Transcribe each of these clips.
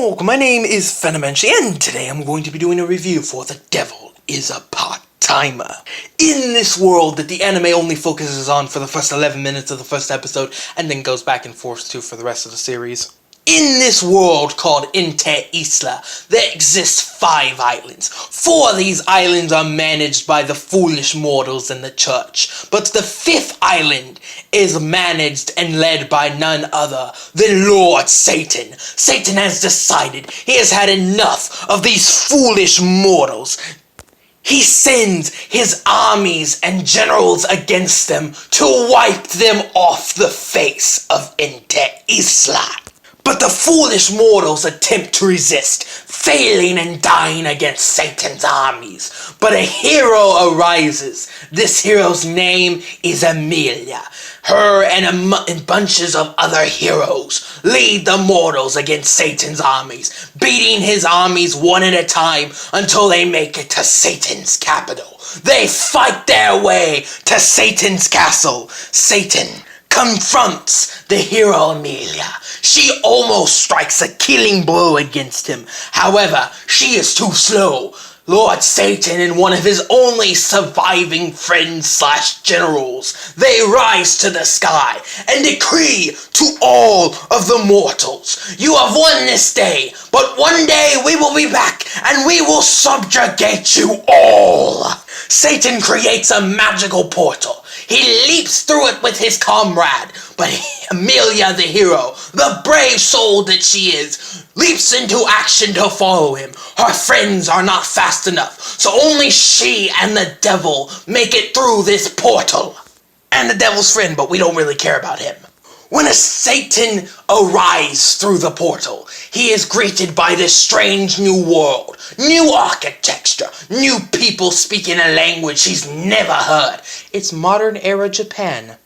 Oh, my name is Fenomenshi, and today I'm going to be doing a review for The Devil is a Part-Timer. In this world that the anime only focuses on for the first 11 minutes of the first episode, and then goes back and forth to for the rest of the series. In this world called Isla, there exist 5 islands. 4 of these islands are managed by the foolish mortals in the church, but the 5th island is managed and led by none other than Lord Satan. Satan has decided he has had enough of these foolish mortals. He sends his armies and generals against them to wipe them off the face of Isla. But the foolish mortals attempt to resist, failing and dying against Satan's armies. But a hero arises. This hero's name is Amelia. Her and bunches of other heroes lead the mortals against Satan's armies, beating his armies one at a time until they make it to Satan's capital. They fight their way to Satan's castle. Satan confronts the hero Amelia. She almost strikes a killing blow against him. However, she is too slow. Lord Satan and one of his only surviving friends / generals, they rise to the sky and decree to all of the mortals, "You have won this day, but one day we will be back and we will subjugate you all." Satan creates a magical portal. He leaps through it with his comrade, but Amelia the hero, the brave soul that she is, leaps into action to follow him. Her friends are not fast enough, so only she and the devil make it through this portal. And the devil's friend, but we don't really care about him. When a Satan arrives through the portal, he is greeted by this strange new world, new architecture, new people speaking a language he's never heard. It's modern era Japan.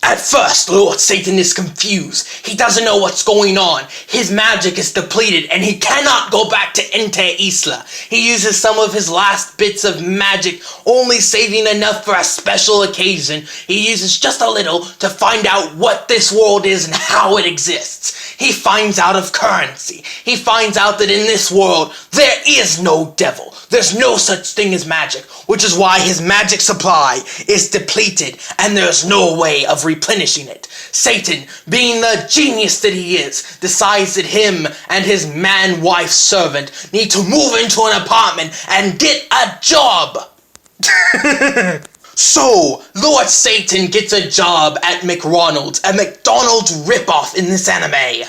At first, Lord Satan is confused. He doesn't know what's going on. His magic is depleted and he cannot go back to Isla. He uses some of his last bits of magic, only saving enough for a special occasion. He uses just a little to find out what this world is and how it exists. He finds out of currency. He finds out that in this world, there is no devil. There's no such thing as magic, which is why his magic supply is depleted and there's no way of replenishing it. Satan, being the genius that he is, decides that him and his man-wife servant need to move into an apartment and get a job. So, Lord Satan gets a job at McDonald's, a McDonald's ripoff in this anime.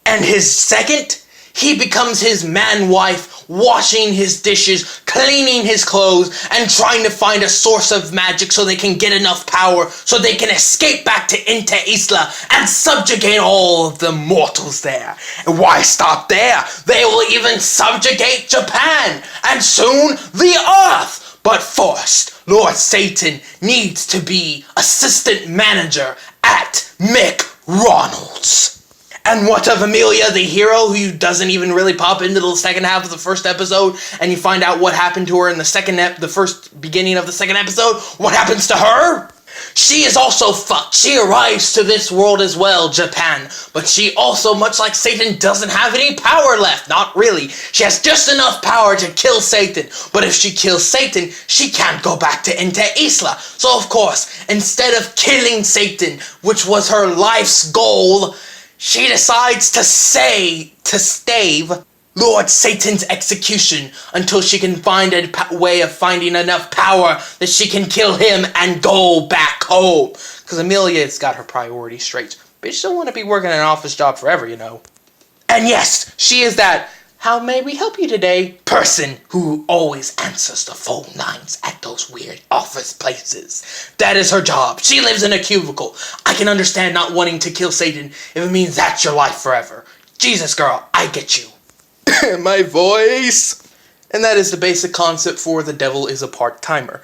And his second, he becomes his man-wife, washing his dishes, cleaning his clothes, and trying to find a source of magic so they can get enough power so they can escape back to Isla and subjugate all of the mortals there. And why stop there? They will even subjugate Japan, and soon the Earth. But first, Lord Satan needs to be assistant manager at McDonald's. And what of Amelia the hero, who doesn't even really pop into the second half of the first episode, and you find out what happened to her in the first beginning of the second episode? What happens to her? She is also fucked. She arrives to this world as well, Japan, but she also, much like Satan, doesn't have any power left. Not really. She has just enough power to kill Satan, but if she kills Satan, she can't go back to Isla. So of course, instead of killing Satan, which was her life's goal, she decides to stave Lord Satan's execution until she can find a way of finding enough power that she can kill him and go back home. Because Amelia's got her priorities straight. But she don't want to be working an office job forever, you know. And yes, she is that "how may we help you today" person who always answers the phone lines at those weird office places. That is her job. She lives in a cubicle. I can understand not wanting to kill Satan if it means that's your life forever. Jesus, girl, I get you. My voice. And that is the basic concept for The Devil is a Part-Timer.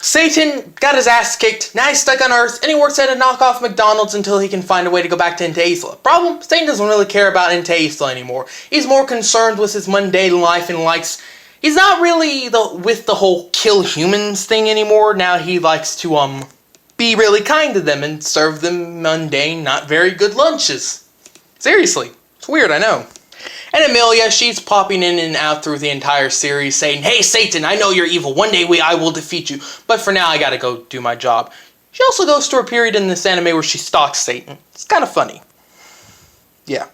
Satan got his ass kicked, now he's stuck on Earth, and he works at a knockoff McDonald's until he can find a way to go back to Isla. Problem? Satan doesn't really care about Isla anymore. He's more concerned with his mundane life and he's not really with the whole kill humans thing anymore. Now he likes to, be really kind to them and serve them mundane, not very good lunches. Seriously. It's weird, I know. And Amelia, she's popping in and out through the entire series saying, "Hey Satan, I know you're evil, one day I will defeat you, but for now I gotta go do my job." She also goes through a period in this anime where she stalks Satan. It's kind of funny. Yeah.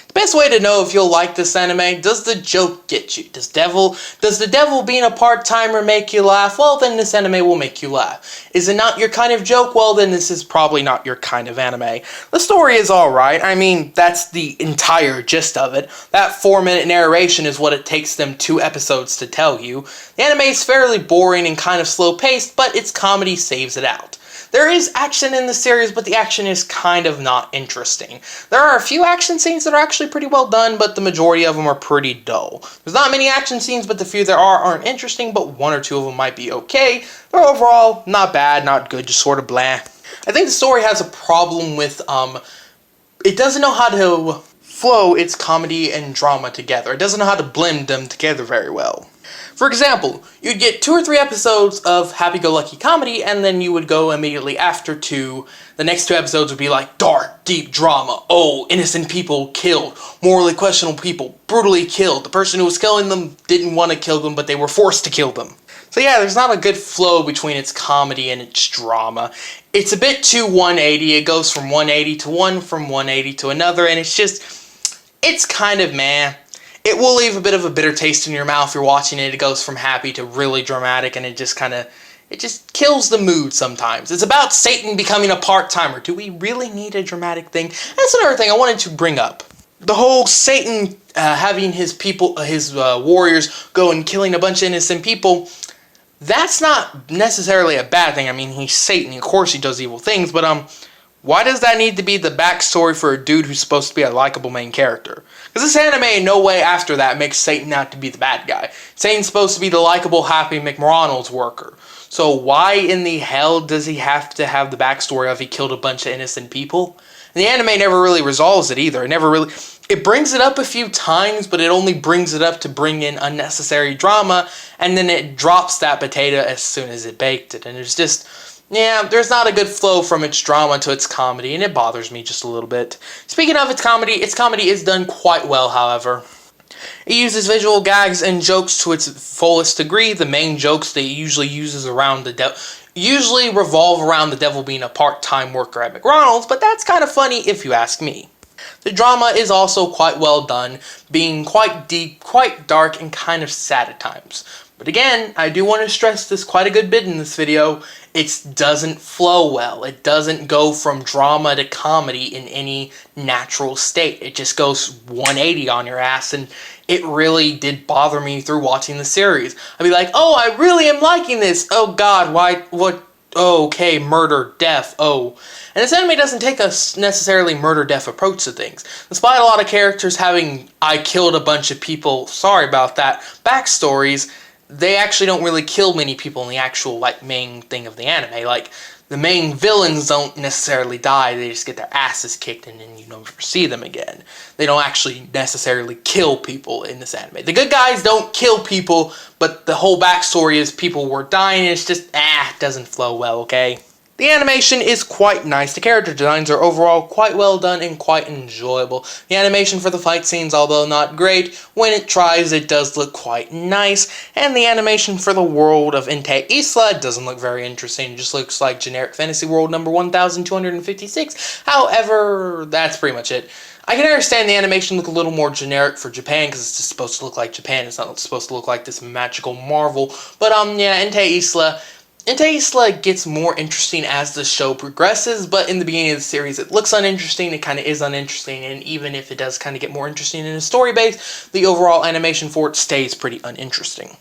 The best way to know if you'll like this anime, does the joke get you? Does the devil being a part-timer make you laugh? Well, then this anime will make you laugh. Is it not your kind of joke? Well, then this is probably not your kind of anime. The story is alright. I mean, that's the entire gist of it. That 4-minute narration is what it takes them 2 episodes to tell you. The anime is fairly boring and kind of slow-paced, but its comedy saves it out. There is action in the series, but the action is kind of not interesting. There are a few action scenes that are actually pretty well done, but the majority of them are pretty dull. There's not many action scenes, but the few there aren't interesting, but 1 or 2 of them might be okay. They're overall not bad, not good, just sort of blah. I think the story has a problem with, it doesn't know how to flow its comedy and drama together. It doesn't know how to blend them together very well. For example, you'd get 2 or 3 episodes of happy-go-lucky comedy, and then you would go immediately after to the next 2 episodes would be like dark, deep drama. Oh, innocent people killed, morally questionable people brutally killed. The person who was killing them didn't want to kill them, but they were forced to kill them. So yeah, there's not a good flow between its comedy and its drama. It's a bit too 180. It goes from 180 to one, from 180 to another, and it's kind of meh. It will leave a bit of a bitter taste in your mouth if you're watching it. It goes from happy to really dramatic, and it just kills the mood sometimes. It's about Satan becoming a part-timer. Do we really need a dramatic thing? That's another thing I wanted to bring up. The whole Satan having his people, his warriors go and killing a bunch of innocent people, that's not necessarily a bad thing. I mean, he's Satan. Of course he does evil things, but why does that need to be the backstory for a dude who's supposed to be a likable main character? Because this anime in no way after that makes Satan out to be the bad guy. Satan's supposed to be the likable, happy McDonald's worker. So why in the hell does he have to have the backstory of he killed a bunch of innocent people? And the anime never really resolves it either. It brings it up a few times, but it only brings it up to bring in unnecessary drama, and then it drops that potato as soon as it baked it. And it's just... yeah, there's not a good flow from its drama to its comedy, and it bothers me just a little bit. Speaking of its comedy is done quite well, however. It uses visual gags and jokes to its fullest degree. The main jokes that it usually uses usually revolve around the devil being a part-time worker at McDonald's, but that's kind of funny if you ask me. The drama is also quite well done, being quite deep, quite dark, and kind of sad at times. But again, I do want to stress this quite a good bit in this video. It doesn't flow well. It doesn't go from drama to comedy in any natural state. It just goes 180 on your ass, and it really did bother me through watching the series. I'd be like, oh, I really am liking this. Oh god, why, what, oh, okay, murder, death, oh. And this anime doesn't take a necessarily murder-death approach to things. Despite a lot of characters having, I killed a bunch of people, sorry about that, backstories, they actually don't really kill many people in the actual, main thing of the anime. The main villains don't necessarily die, they just get their asses kicked and then you never see them again. They don't actually necessarily kill people in this anime. The good guys don't kill people, but the whole backstory is people were dying and it's just, it doesn't flow well, okay? The animation is quite nice. The character designs are overall quite well done and quite enjoyable. The animation for the fight scenes, although not great, when it tries, it does look quite nice. And the animation for the world of Untitled Chapter doesn't look very interesting. It just looks like generic fantasy world number 1256. However, that's pretty much it. I can understand the animation look a little more generic for Japan because it's just supposed to look like Japan. It's not supposed to look like this magical marvel. But yeah, Untitled Chapter gets more interesting as the show progresses, but in the beginning of the series it looks uninteresting, it kind of is uninteresting, and even if it does kind of get more interesting in the story base, the overall animation for it stays pretty uninteresting.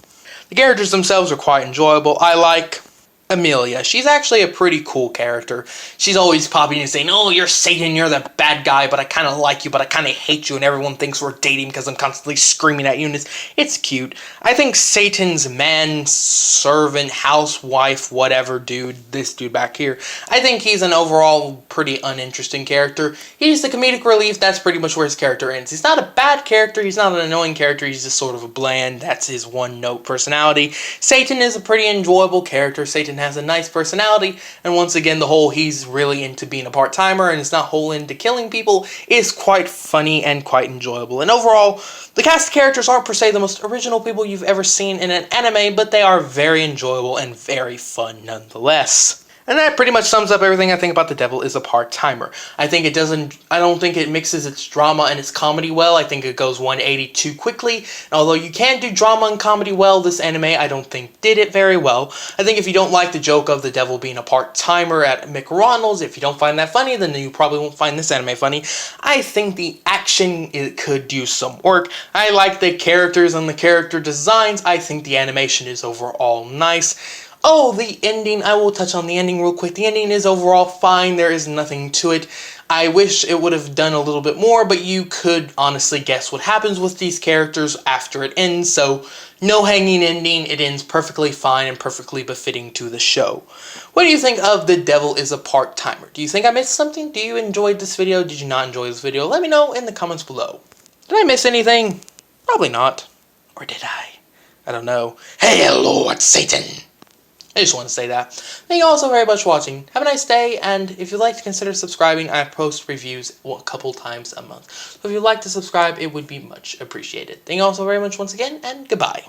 The characters themselves are quite enjoyable. I like Amelia. She's actually a pretty cool character. She's always popping and saying, oh, you're Satan, you're the bad guy, but I kind of like you, but I kind of hate you, and everyone thinks we're dating because I'm constantly screaming at you, and it's cute. I think Satan's man, servant, housewife, whatever dude, this dude back here, I think he's an overall pretty uninteresting character. He's the comedic relief, that's pretty much where his character ends. He's not a bad character, he's not an annoying character, he's just sort of a bland, that's his one-note personality. Satan is a pretty enjoyable character. Satan and has a nice personality, and once again the whole he's really into being a part-timer and is not whole into killing people is quite funny and quite enjoyable. And overall, the cast of characters aren't per se the most original people you've ever seen in an anime, but they are very enjoyable and very fun nonetheless. And that pretty much sums up everything I think about The Devil is a Part-Timer. I don't think it mixes its drama and its comedy well. I think it goes 180 too quickly. And although you can do drama and comedy well, this anime I don't think did it very well. I think if you don't like the joke of the devil being a part-timer at McDonald's, if you don't find that funny, then you probably won't find this anime funny. I think the action, it could use some work. I like the characters and the character designs. I think the animation is overall nice. Oh, the ending. I will touch on the ending real quick. The ending is overall fine. There is nothing to it. I wish it would have done a little bit more, but you could honestly guess what happens with these characters after it ends, so no hanging ending. It ends perfectly fine and perfectly befitting to the show. What do you think of The Devil is a Part-Timer? Do you think I missed something? Do you enjoy this video? Did you not enjoy this video? Let me know in the comments below. Did I miss anything? Probably not. Or did I? I don't know. Hey, Lord Satan! I just want to say that. Thank you all so very much for watching. Have a nice day, and if you'd like to consider subscribing, I post reviews a couple times a month. So if you'd like to subscribe, it would be much appreciated. Thank you all so very much once again, and goodbye.